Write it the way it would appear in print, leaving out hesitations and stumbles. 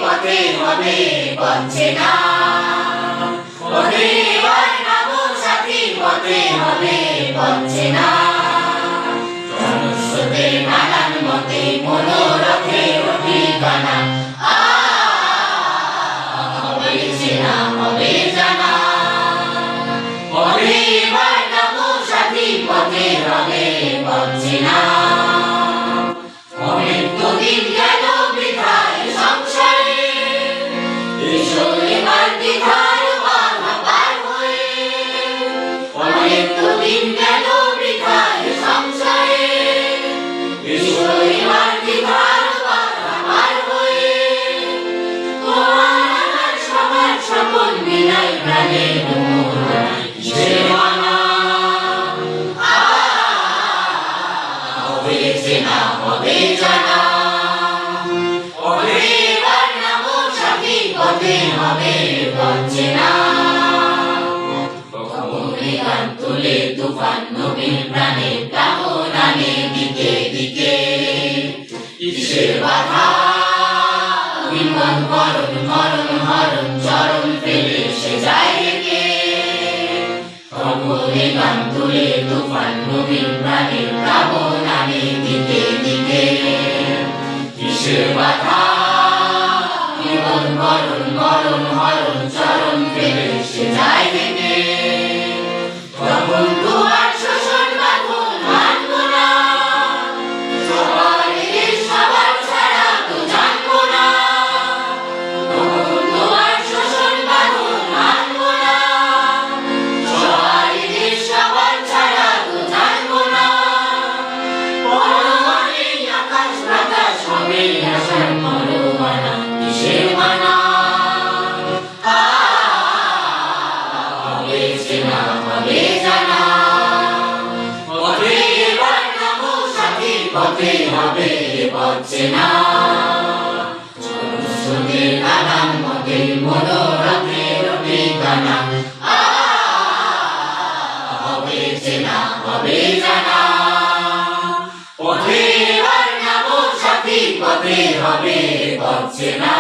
পথে হবে বঞ্চনা, পথে এবার নামো সাথী, পথে হবে বঞ্চনা। জনস্রোতে নানান মতে মনোরথের ঠিকানা, হবে চেনা হবে জানা। পথে এবার নামো সাথী, পথে হবে বঞ্চনা। অনেক তো দিন গেল বৃথায় সংসারে, এসো এবার দ্বিধার বাধা পার হয়ে। অনেক তো দিন গেল বৃথায় সংসারে, এসো এবার দ্বিধার বাধা পার হয়ে। তোমার আমার সবার সকল মিলাই প্রাণের মোহনায় কিসের মানা, হবে চেনা হবে জানা। পথে এবার নামো সাথী, পথে হবে বঞ্চনা। মনে গান তুলে তুফান নবীন প্রাণে প্লাবনানে দিকে দিকে। কিসের বাধা বিমান মরণ মরণ হরণ চরণ ফেলে সে যায় রেখে। মনে গান তুলে তুফান নবীন প্রাণে প্লাবনানে দিকে দিকে। কিসের বাধা বিমান মরণ মরণ হরণ চরণ ফেলে সে যায় রেখে। তখন তোমার শোষণ বাঁধন মানবো না, সবার এদেশ সবার ছাড়া তো জানবো না। তখন তোমার শোষণ বাঁধন মানবো না, সবার এদেশ সবার ছাড়া তো জানবো না। পরমাণে আকাশ বাতাস হবে আসার মরমানা, কিসের মানা, হবে চেনা হবে জানা। পথে এবার নামো সাথী, পথে হবে বঞ্চনা। জনস্রোতে নানান মতে মনোরথের ঠিকানা, হবে চেনা হবে জানা। পথে এবার নামো সাথী, পথে হবে বঞ্চনা।